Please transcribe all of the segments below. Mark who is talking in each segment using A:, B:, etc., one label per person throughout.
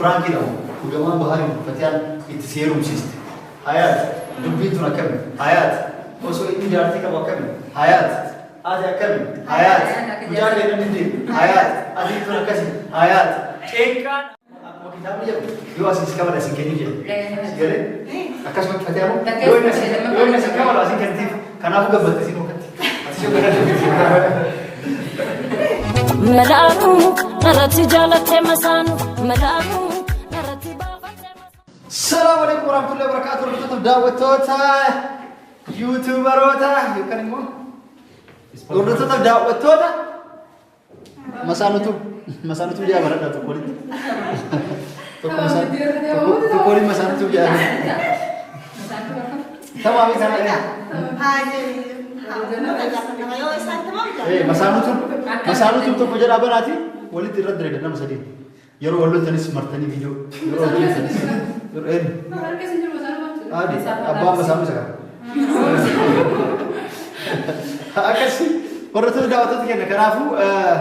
A: برانكي لهم وجمال بهاي فتيان يتسيرهم سيست حياة دبيتنا كم حياة وسو إني جارتي كم وكم حياة هذا كم حياة مجال ندي حياة أديتنا كسي حياة إيه كان كتاب ليه يواسي سكامل أسين كنيجي سيره أكاس ما فتيانه يوم ناس سكامل أسين كنتي كان أبغى بتسينه كنتي أسيو
B: ملاكو نرتي جالت مسانو ملاكو نرتي بافت
A: السلام عليكم ورحمة الله وبركاته ورحمة دعوة توتا يوتيوبروتا يكلمون ورحمة دعوة توتا مسانو تو جا برا تقولي تقولي مسانو تو جا تمام إذا مسانو تو بجرا براتي ولي ترد رد نام سدين يرو ولو تنس مرتني فيديو يرو ولو تنس يرو إيه آدي أبغى مسانو سكان أكسي ورثة دعوة تيجي نكرافو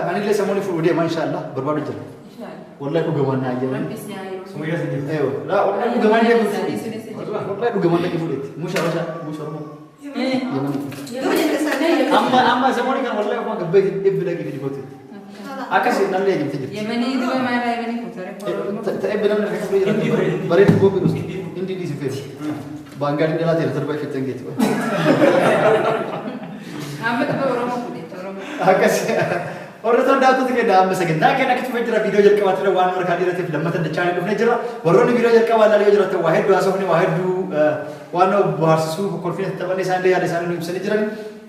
A: أنا اللي سموني في الوديع ما إن شاء الله بربادو جل والله كو جمان ناجي أيوة لا والله كو جمان ناجي والله كو جمان ناجي فوديت مو شرمو أما سموني كان والله ما قبل إبدا كي في بوتي أكاسي نملي يجي تجي
C: يمني دو ما لا يمني كتير
A: تأبدا نملي كتير بريد بوبي نوس إندي دي سفير بانغاري دلا تير تربي في تنجيت
C: أما تبغى ورما كودي تورما
A: أكاسي ورثة دعوة تيجي دام مسكين ده كنا كتير فيديو فيديو جل كواتر وان مركادي رتيف لما تند channel لفني جرا وروني فيديو جل كواتر ليه جرا واحد دو أسوفني واحد دو وانو بارسو كونفينس تبغى نسان ليه نسان ليه مسني جرا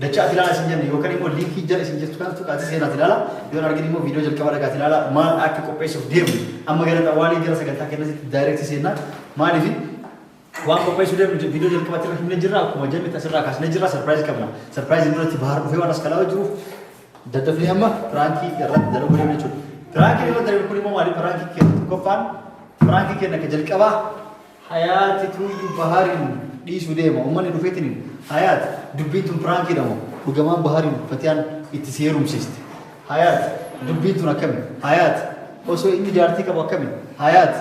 A: دچا تلالا سنجن يو كاني مو لينك جل سنجن تكان تو كاتي سينا تلالا يو نارجني مو فيديو جل كواتر كاتي تلالا ما أكيد كوبيس اوف ديم أما جرا توالي جرا سكتا كنا دايركت سينا ما نفي وان كوبيس اوف ديم فيديو جل كواتر لفني جرا كم جل متأثر كاس نجرا سرپرايز كمنا سرپرايز إنه تبهار بفيو أنا سكلا وجروف دتفلي أما فرانكي يرد درو بني بنشود فرانكي يرد درو بني ما ماري فرانكي كوفان فرانكي كنا كجل كوا حياة توي بهارين دي سودة ما أماني دفتني حياة دبيتم فرانكي دمو وجمال بهارين فتيان يتسيرهم سيست حياة دبيتنا كم حياة وسو إني جارتي كوا كم حياة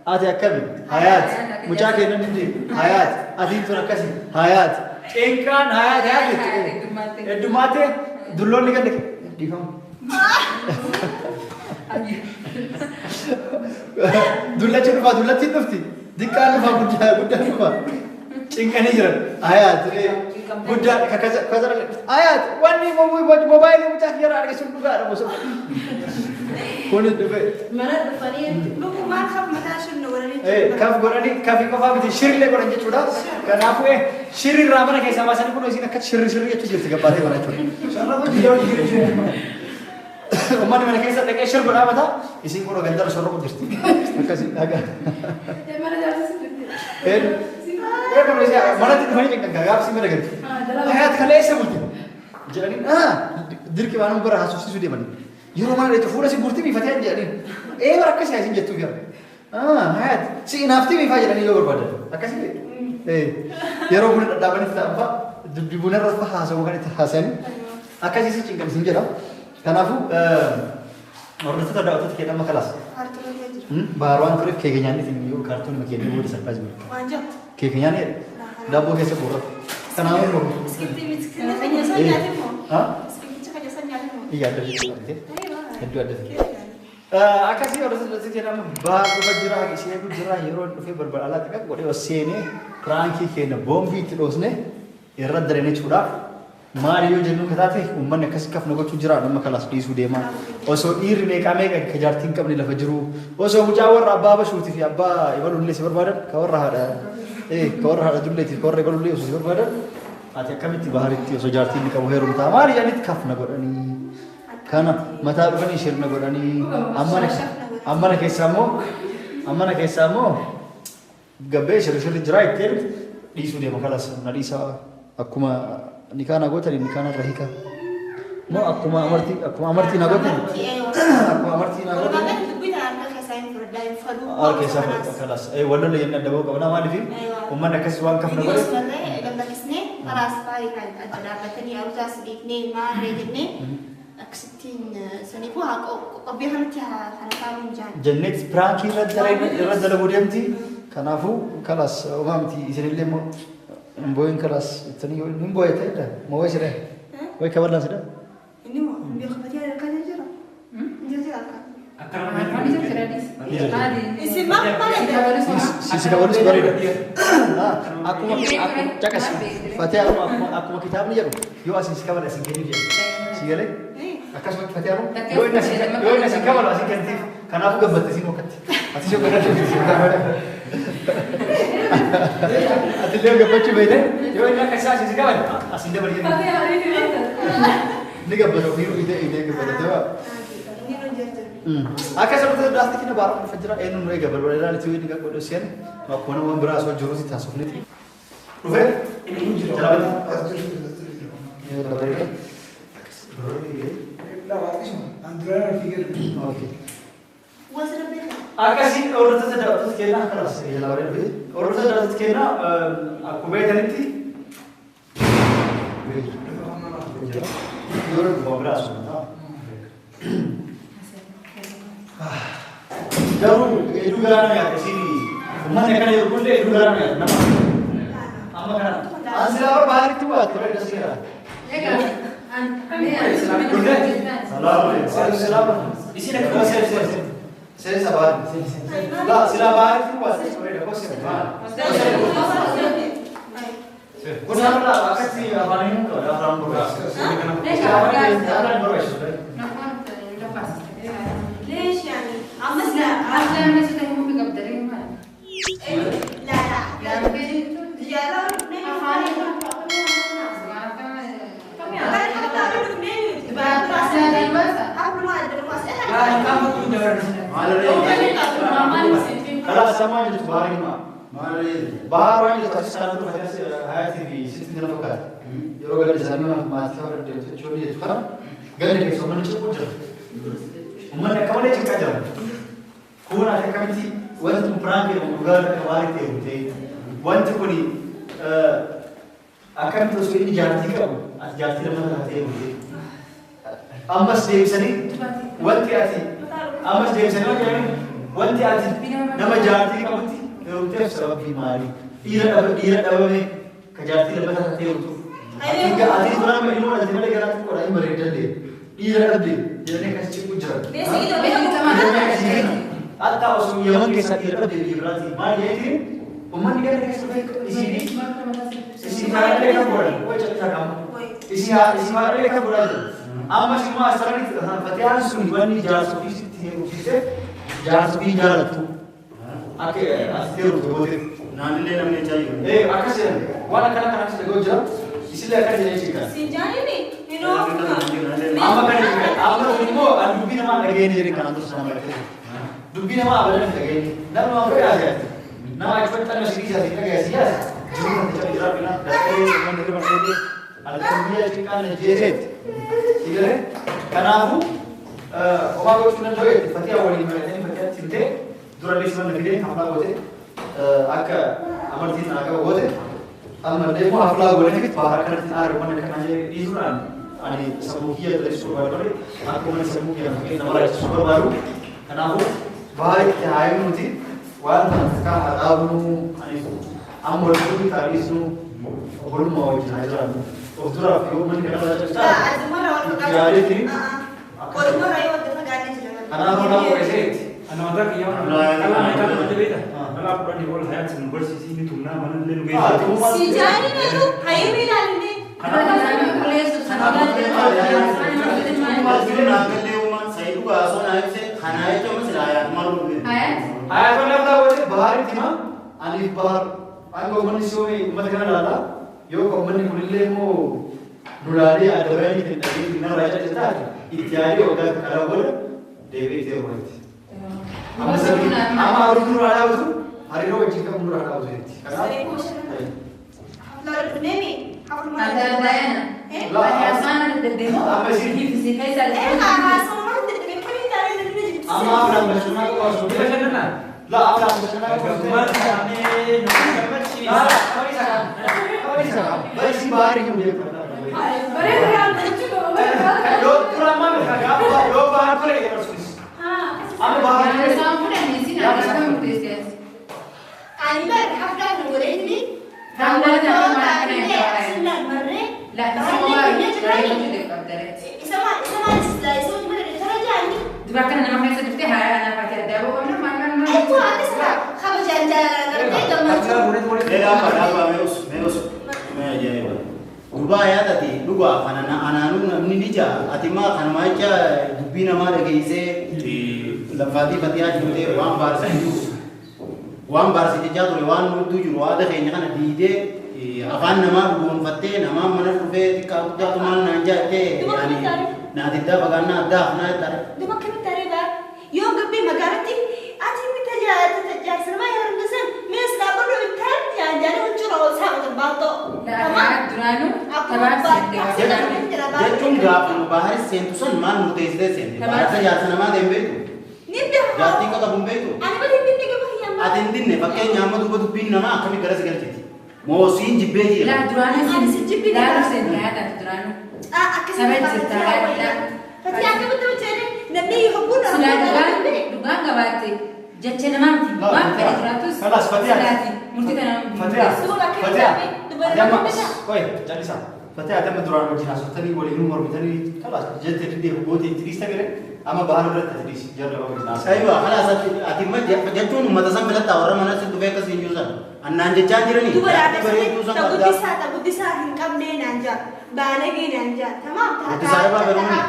A: آتي كم حياة مجاكي نندي حياة أديتنا كسي حياة إن كان حياة الدماتة دلون لكن ديفهم دللا چنفا دللا تنفتي دكان ما بودا نفا چنكني جرا آيات بودا كذا آيات واني موبايل متاخير على سوق غار مسو كون دبي
D: مرات فني لو ما خف متاشن نورني
A: كاف غوراني كافي كوفا بيت شير لي غوران جودا كنافو شير رامنا كيسا ماسن كونو سينا كت شير يچو جرت گباته ولا چو شرابو ديو ومن من كيسا تك شير بنا بتا اسين كونو گندر شرابو جرت كاسي اگا
D: مرات جالس
A: كم رجع مرات تفهمي كنك غاب سي مرا گرت حيات خلي سبوت جاني دير كي وانو برا حسوسي سودي من يرو ما ريت فورا سي بورتي مي فتيان جاني ايه بركه سي اسين جتو غير حيات سي نافتي مي فاجر ني لور بدل اكاسي ايه يرو بن دابن تابا دبيبون رفا حاسو كان تحسن اكاسي سي چنگن سنجرا كنافو ورثه تداوت كده ما خلاص باروان كريف كيغنياني تيميو كارتون مكيني ود سرپرايز مل
D: وانجا
A: كيغنياني دابو كيسه بورا كنافو مو
D: سكتي متكنه سنياتي مو
A: ها
D: سكتي كاجا سنياتي مو
A: iya ada di sana itu ada akasi ورثه كده ما باغ بجرا كيسه بجرا يرو في بربر الله تك غودي وسيني فرانكي كينا بومبي تلوسنه يرد درني چودا ماريو جنو كتاتي ومن كس كف نغو چجرا نما خلاص ديسو ديما اوسو اير ني كامي كجارتين كبني لفجرو اوسو مجاور ابا بشوتي في ابا يبلو لي سبر بادر كور هذا كور هذا جملتي كور يبلو لي سبر بادر اتي كمتي بهارتي اوسو جارتين كم هيرو تا ماري يعني كف نغودني كان متا بني شير نغودني امنا كيسامو غبي شرشل جراي تير ديسو ديما خلاص نديسا اكما nikana gotani nikana rahika mo akuma amarti na gotani akuma amarti na gotani okay safa خلاص اي ولا اللي يندبو قبل ما نفي وما نكس وان كف نقول
D: لما كسني خلاص باي هاي اجدابتني او جاسبيتني ما ريدني أكستين سنيبوها قبيها نتيا خلفان جان
A: جنة برانكي رد لبوديمتي كنافو خلاص ومامتي يصير لي مو مبوين خلاص تاني مبوي تايدا مو وش ده وي كبرنا سده
D: إني مو بيخبطي على كذا جرا جرا كذا
C: Mani se tradis.
D: Isi mak mana ada?
A: sisi kabar sekali dah aku cakas Fatih aku mau kitab ni je yo asin sikabar asin kini je sigale akas mak Fatih aku yo nasi kabar asin kini karena aku gambar sini mau kat asin jo kerana asin dia gambar cuba ini yo ini kasih asin sikabar asin dia beri ini gambar biru ide gambar tu
D: Ini nunjuk.
A: Akka sabata daasti kina baara fajira eenyu nuree gabarbaadhaa litii wayii dhiqaa godhu seen akkuma nama biraa osoo jiru si taasifniti. Dhufee inni jira jalaabati.
D: Wasra bela.
A: Akkasii hordoftoota daawwattoota keenyaa akkanaas jalaabaree dhufee hordoftoota daawwattoota keenyaa akkuma beekanitti yeroo dhumaa biraa asuma Jauh itu garang ya kesini. Mana kan itu boleh itu garang ya nama. Ama kan. Asal apa bahar itu buat terus kesini lah.
C: Ya kan?
A: Salam. Di sini ada saya sabar. Lah sila bahar itu buat terus kesini. Kurang lah akan sih apa ini tu ada orang beras. Orang beras.
D: ليش يعني؟ عمس لا
C: Asli mana sudah mau pick up dari mana?
D: لا لا
C: Ya mungkin
D: يا لا نيجي
C: Afani
D: فاني
C: tu. Kami
D: لا حتى أقول نيجي
C: Bahasa dari bahasa.
D: قبل ما أدري ما أسأل
A: Kalau sama itu bahar ini mah. Bahar orang itu kasih sekarang tu macam hayat ini sisi dalam tukar. Jauh kalau di sana mati orang dia tu curi itu kan. Gak ada semua ni cukup je. Umumnya kamu ni cakap je. Kau nak cakap mesti wanita perang dia mengugal kawari teh. Wanita kau ni akan terus ini jati kamu. Jati dalam hati dia. Ammas dia sini. Wanita hati. Ammas dia sini macam ni. Wanita hati. Nama jati kamu ti. Itu sebab bimari. Ira apa ni? Kejati dalam hati itu. Jika hati itu nama ini orang jadi mereka orang orang ini mereka dia. Ira apa dia? Jadi kasih kujar.
D: بس إذا
A: Atau semua yang kisah ira apa dia berarti. Mana dia ini? Umat dia ada kisah di sini. Isi mana dia kan boleh. Kau cakap kamu. Isi mana dia kan boleh. Amma semua asal ini Fatihah sunni ni jalan sufi sih jalan sufi jalan tu. Akhir akhir tu boleh.
E: Nanti namanya cari.
A: Akasih. Wala kana sih gojar. Isilah akan jadi cikar.
D: سنجاني ني إنه
A: Amma kan juga. Amma umum dubi nama lagi ni jadi kanan tu sama mereka. Dubi nama apa lagi lagi? Nama apa aja? Nama ekspektan masih jadi lagi sias. Jadi nanti cari jalan bila dari mana dari mana dia. Alhamdulillah cikar ni jerit. Iya, karena aku orang aku cuma tahu itu Fatihah awal ini mereka ini Fatihah cinta. Dua di sana negeri hafla bote. Agak amartin agak bote. Amar demo hafla boleh kita bahar kerana ar mana kerana je isuran. Ani semukia dari surga baru. Aku mana semukia mungkin nama lain surga baru. Karena aku bahar kita ayam nanti. Wan kita adamu ani amor itu tadi itu belum mau jalan. Udara film ni kerana
D: لا أزمرة ولا
A: Jadi ini.
D: والمرة يودي فقاعد نجرب
A: Karena orang bersih.
F: Anak mata kian kalau mereka macam beda. Kalau aku dah dibuat hayat sumber sisi ini tu nama mana lelu beda.
D: سنجاني نيرو هاي ميلا لني
E: Saya juga asal naik se, karena itu masih layak malu.
A: Ayat tu nak tahu je bahar itu mah. Alif bahar. Aku manusia ni umat kerana lala. Yo kau mani kulile mo. Nulari ada orang ini tadi bina raja cerita. Itiari orang kalau boleh dewi itu orang itu. Ama orang tu ada tu. Hari itu jika mundur ada tu.
D: حفلة نيمي حفلة ما
C: Ada Diana. Banyak sana ada demo.
A: Apa sih?
C: Fisik saya
D: إيه ها سوما تدري كم يتعلم من نجيب
A: Ama orang bersama tu kalau sudah
F: Kita kenal.
A: lah orang bersama tu.
F: Gambar kami nak macam
A: Lah, kau ni sangat. Kau ni sangat. Baik si bahar yang dia.
D: بريء يا بنتي
A: Yo, kurang mah
C: qabdare.
D: Sama istilah itu gimana deh? Cara janji.
C: Dibakar nama kayak sedikit hari anak pakai ada apa kamu makan
D: Itu ada sama. Kamu jalan-jalan kerja jalan.
E: Apa meus me aja ya. Duba ya tadi duga ananu namni nija atima kan maca dubi nama da geise di lafati fatia jute wan bar si jatu wan tu juru ada kayaknya kan di ide afan nama bukan fatte nama mana rufe ka jatu man nanja te yani na tidda bagana da na tar
D: Duma kami tare ba. Yo gabi magarati. Ati mita ja sama yang ngesan. Mes na bodo intan ya jadi uncur awal sama terbato.
C: duranu tabar sende
E: jechuun gaafa bahari seentusan maal murteessitee seente baarata jaarsa namaa ta'e hin beektu
D: Nibda.
E: jaartiin akka qabu hin beektu
D: Ani bali nibda ke bahiyama.
E: ati hin dinne fakkeenya amma duuba dubbiin namaa akkamii gara si galchiti moosiin jibbee jira
C: la duranu
D: Ani si jibbi
C: la
D: dah.
C: sende ada duranu
D: Akkas
C: Sampai cerita ada.
D: Tapi aku betul cari nabi hubun
C: sudah dugaan gabati jecha namati wa bari duratus
A: Kalas, Fatia.
C: murti tanam
A: Fatia.
D: Sudah kita
A: Fatia.
D: tapi dua
A: Adama.
D: beda.
A: Koi, jadi sa. Fatia adama duraan wajjin haasofsanii waliin mormitanii kalas jettee didee gootee itti dhiista gare amma bahar irratti ati dhiisi jarri wajjin haasofsanii.
E: aywa kalaas ati imma jechuun uummata san filatta warra mana si dhufee akkasii hin juusan annaan jechaa jiranii
D: Dua
E: jaartii
D: ada
E: bareedduu san
D: tak
E: qabdaa
D: budisa hingkap deh nanja. Balagi nanja. Tamam tak.
E: Budisa apa berumur?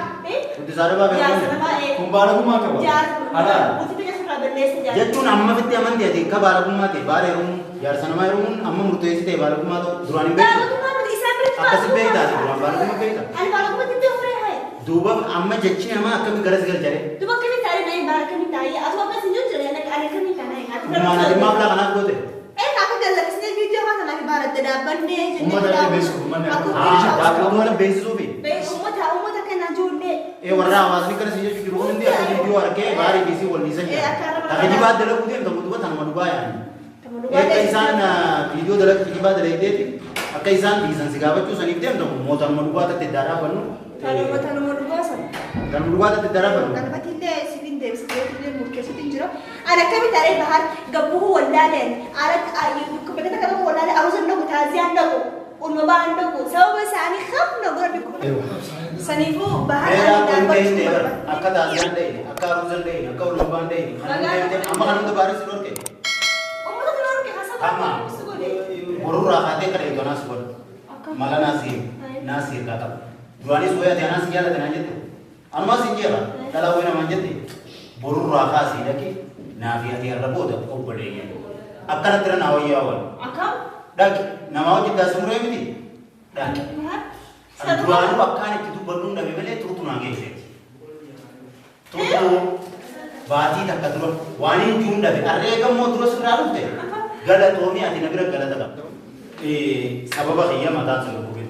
E: Budisa apa
D: Ya
E: berumur?
D: sama eh.
A: Kun baalagumaa qaba.
D: Jar.
A: Ala.
D: Buti punya surat benes jar.
E: jechuun amma fitti amantii ati akka baalagummaa ta'e baala heeruun jaarsa namaa heeruun amma murteessi ta'e baalagummaa ta'u duraan hin
D: Dah
E: beektu
D: tu mana di sana itu.
E: akkasi beektaa ati duraan baalagummaa beekta
D: Ani balagum itu apa hai?
E: duuba amma jechi namaa akkami gara si galchare
D: Tu bakal kita ada naik balag kami tahu. Aku akan sinjut jadi anak anak kami kan naik.
E: Mana ati maaf laa kanaaf goote
D: Aku gagal kesini video kan sama barat tidak banding.
A: Ummata illee beeksisuuf uummanni
D: Aku
E: akkuma beeksisuufi
D: umata kena jurde.
E: warra hawaasni kana si jechuu jiru hundi akka viidiyoo argee baarii fi wallisan jira akka jibaa dalaguu deemta duuba tanuma dhugaa yaani akka isaan viidiyoo jibaa dalagdeeti akka isaan dhiisan si gaafachuu saniif deemta mootummaa dhugaa tatti iddaa dhaabannu
D: Tanuma dugasan.
E: tanuma dhugaa tatti iddaa dhaabannu
D: Kan patille sidin de sidin murke sidin jiro. Ana kami tare bahar gabuhu wallalen. Ara kubekata kama wallale awuzan nagu tazian nagu. Ulma bahan nagu. Sawa sani khaf nagu rabbi kuma. Sanifu bahar
E: Meeraa kun
D: dapat
E: deemte
D: cuma.
E: akka taasisaan ta'e akka aruusan ta'e akka ulfaan ta'e kan deemte amma kan hunda baarii si dhorke
D: Umma keluar ke kasar.
E: amma warurraa kaatee kada eetu anaas godhu mala naasir kaa qabu duraanis wayii ati anaas jaalate naan jette anumaas hin jeera dhalaa wayii namaan jette borurraa kaasii dhaqe naafi ati har'a booda obboleeyyan akkanatti irra naa wayyaa wal
D: Akam.
E: dhaqe namaa hojii daasi muree miti dhaqe
D: Bahar.
E: duraanuu akkaan itti dubbadhuun dhabe malee turtu naa geesseeti turtuu baatii takka dura waan hin juun dhabe harree gammoo dura sirraa dhufte galatoomii ati na bira galata qabda sababa kiyya mataan si lubbuun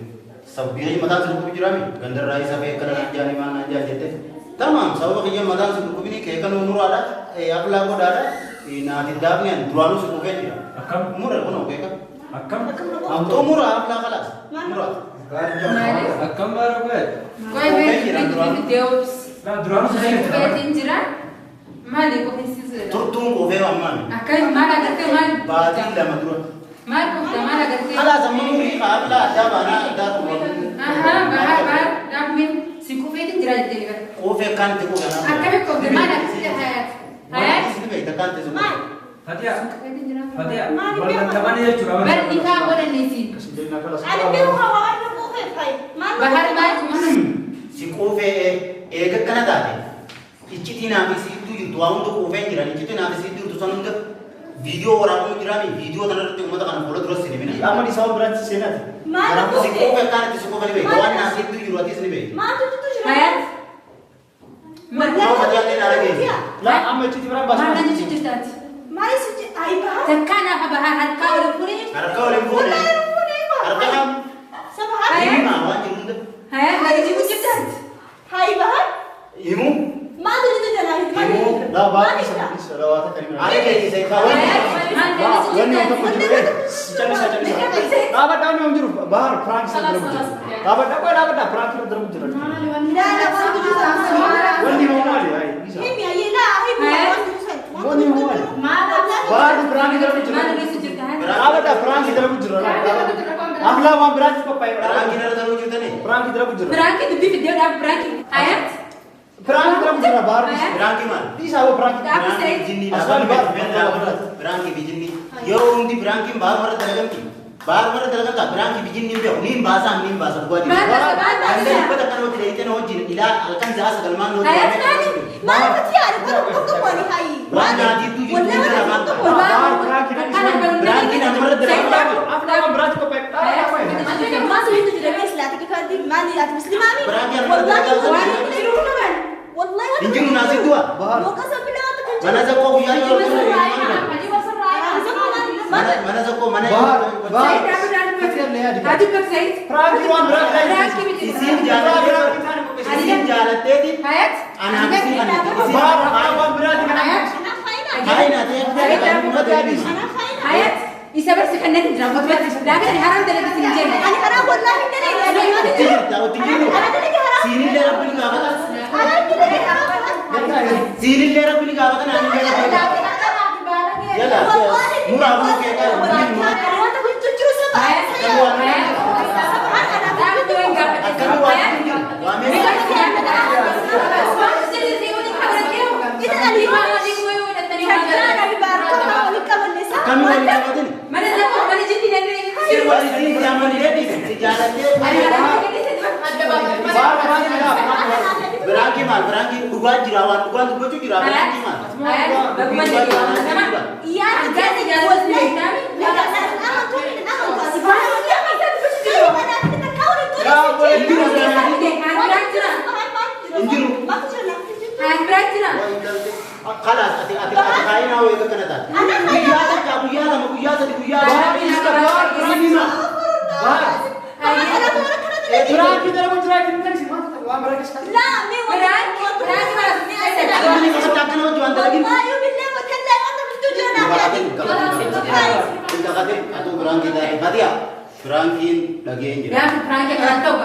E: sabbii mataan si lubbuun jiraami gandarraa isa bee kana naan jaani maan naan jaan jette tamam sababa kiyya mataan si lubbuun kee kan umuraadha aqlaa godhaadha naati daafneen duraanuu si dhufee jira
F: Akkam?
E: mura kun okee kan
F: Akkam?
E: amtoo mura aqlaa kalaas mura
F: Akkam baara kue?
C: Koi be deus
F: Lah duraan
C: Koi
F: saya
C: tinjira mali ko hinsisu
E: turtuun qofee ammaan
C: akai mala garte mal
E: baatiin lama dura
C: mal ko mala garte
E: kalaas amma umurii aqlaa addaa baanaa addaa qofee
C: aha bahar dabmin si ko fe tinjira jete
E: qofee kan xiqqoo kanaa
C: akai ko de mala garte hayat
E: isni beekta kan xiqqoo
D: Man.
F: Fatia,
C: Ko tinjira
F: Fatia,
D: Mali
F: balan
D: biar-
F: taman ya curang.
C: bar ni ka wala nisi
A: Jennaa kalas.
D: Ani biru hawa anu buhe hai. Man.
C: bahar mal ko mana
E: si qofee eega kana taate iccitii naaf isiituu jirtu waa hunda qofee hin jiran iccitii naaf isiituu jirtu san hunda viidiyoo waraabamuu jiraami viidiyoo kanarratti uummata kana fuula dura sinimina
A: Amma di sama biraatti seenaati.
D: Man.
E: si qofee akkaanatti si qofa ni beekta waan naaf isiituu jiru atis ni beekta
D: Man tu jiro.
C: hayat
E: Mau Fatia ni nara geessi
A: Laa amma itti biraan baasaa.
C: mana ni cicitati
D: Mari suci ai bahar.
C: takana ha bahar har ka wala puri
E: harka waliin fuune harka kam
D: Sama hari.
E: himaa waan jiru hunda
C: hayat hari ji cicitati
D: Hai bahar.
E: himuu
D: Man tu jiro jalan.
A: Laa baay'ee isa lawaata kan himaa.
E: haala keetii isa ifaa
A: Wanni waan tokko jiru calisa calisa. Dhaabadhaa wanni waan jiru bahar prank isa dalagu jira. Dhaabadhaa prank isa dalagu jira.
D: Dah dah man tu jiro sama.
A: Wanni waan maali? Isa.
D: Hemi aye lah. Hemi
C: Hai.
D: man tu jiro.
A: Wanni waan maali?
C: mana
A: Bahar prank isa dalagu jira.
C: mana ni cicitati
A: Dhaabadhaa prank isa dalagu jira. Aflaa waan biraatti qophaa'e.
E: Biraankiin irra ta'uu jirtanii.
A: Biraanki dalagu jira.
C: Biraanki dubbii fiddee dhaab biraanki. Hayat.
A: Biraanki dalagu jira baar.
E: Biraanki maal?
A: Isa hoo biraanki.
E: Biraanki jinni biraanki bijinni yeroo hundi biraankiin baar warra dalagamti. Baar warra dalagamta biraanki bijinni beeku niin baasaan niin baasa dhugaa jiru. Ande uffata kana hojii dheeyitee na wajjin ilaa halkan jaasa galmaan hojii.
D: Hayat nani? Maal fati yaadu bakka wani hayi.
E: Waan nyaatiitu jiru ni jira baanta.
A: Baar biraanki
E: Biraankiin namarra dalagamta.
A: Afnaa biraanki qophaa'e.
D: Maal itu jadi islaati kekandi mali ati muslimani. Wallahi
E: Injil nasi dua.
D: mau kasih bilang atau kunci.
E: Mana zakko guyyaa yoo mana zakko mana
A: Baar. Biraanki waan biraanki.
E: isin jaalatteeti anaan isin
A: Baar waan biraanki kana.
D: Anak khaina.
E: haina ta'e
D: Anak khaina.
C: Isa bersih kan nanti dapat betul. Dah kan haram dari sini jadi.
D: Ani haram wallahi dari.
E: siinillee rabbiin gaafata
D: Anak kita ni haram.
E: siinillee rabbiin gaafata naan yala muraafuu kee qabu
D: Wanta kunci sama.
E: akkami waan waamee
D: Kita tadi
E: akkami waliin qabatin
C: Mana zakko mana jadi dan
E: wali siin jaamanilee dhiise si jaalattee
A: Baar biraanki kana.
E: biraanki maal biraanki dhugaa jira waan dhugaan dubbachuu jira biraanki maal
D: Iya, jadi wallahi.
E: خلاص ati kainaa wayii akkana taate guyyaa takka guyyaa lama guyyaa sadi guyyaa
A: Biraanki dalagu jira kan si mata waan biraanki sana.
D: لا مي
E: Akkami qabata akkana hojii waan dalagin
D: والله بالله وتلا انت بتجونا
E: Kate atau biraanki taate katiya biraankiin dhageen jira
C: Ya, perang ke kan tahu.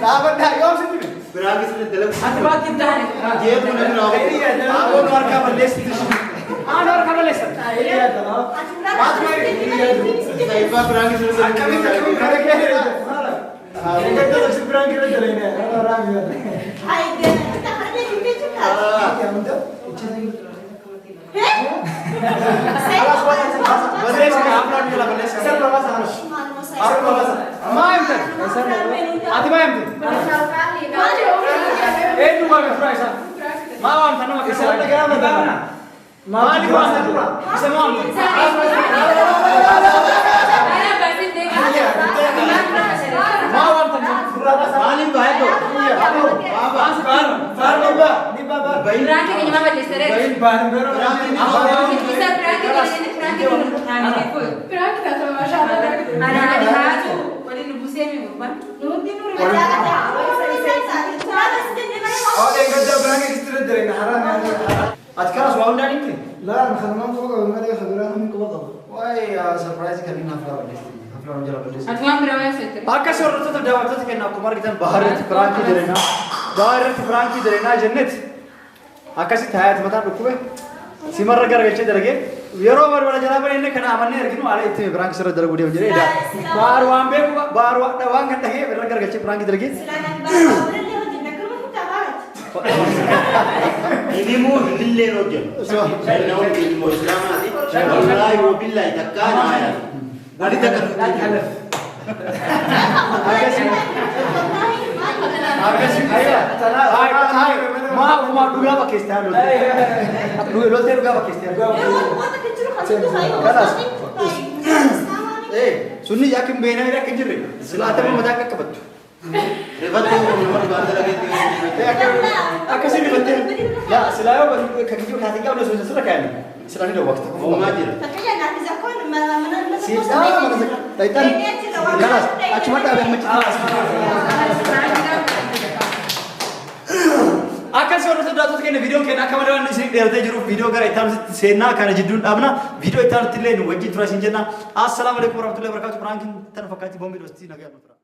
A: Dapat dah, yo situ.
E: biraanki sirriitti dalagu
C: Ati batin dah.
E: jee kun namni naa
A: Ini ada. Aku luar kamar les itu. Luar kamar les. Iya dah.
E: Saifa biraanki sirriitti
A: Kami kami kada kira. Kita tu si biraanki ada lain ya. Orang ya.
D: هاي kita ada di meja kan
A: Ya betul. Alas boleh sih upload juga boleh. Saya bawa sana. Aku bawa sana. Main tu. Ati main tu. Itu bawa fry sana. Mawam sana mak kisah ada kira mana? Mali bawa sana. Bisa mawam.
C: Mana batin deh.
A: Mawam sana.
E: Maalim bahay to
A: Baba. Far baba. Ni baba.
C: Perang ke nyama batin seret.
A: Bain bar bero.
C: Bisa perang ke ini perang ke ini pun. Perang ke sama masyarakat. Anak-anak di hatu. Wali nubusia mi bukan?
A: Oh, dia kerja berani istirahat dari haram ya. Atkara suami dah ni.
G: لا خلنا فوق وما لي خبرها من قبضة
A: Wah, ya surprise kali ni hafla berdiri. Hafla orang jalan berdiri.
C: Atuan berapa seter?
A: Akas orang tu terjawab tu kan aku kemarin kita bahar itu perangki dari na. Bahar itu perangki dari na jannat. Akas itu hayat mata rukue. Simar ragar kecil dari ke. Biaro baru jalan berdiri ini kena amannya erginu ala itu perangki surat dari budi menjadi dah. Bahar wambe bahar waktu wang kan dah ragar kecil perangki dari ke.
E: ini mu hillee hojjetu inni ilmoo islaamaati wallaahi wa billaahi takkaan aaya gadi takka
A: Akas ayah, ay, ma dua Pakistan lote. Dua lote dua Pakistan. Sunni yakin bena ira kejire. Selata mau mata ka kabat.
E: rifatu nomor bandar lagi
A: Akas ini betul. Ya, selalu kakijo khati ka udah sudah kan. Selani dah waktu.
E: mau ngajir
A: Taitan. Kalas, cuma ada yang mencari. daawwattoota keenya viidiyoon keenya akka malee waan isin dheeratee jiruuf viidiyoo gara itti aanutti seenaa kana jidduun dhaabna. Viidiyoo itti aanutti illee nu wajjin tura isin jenna. Assalaamu alaikum warahmatullahi wabarakatuh. Piraankiin tana fakkaatti boombii dhostii nagaa nutura.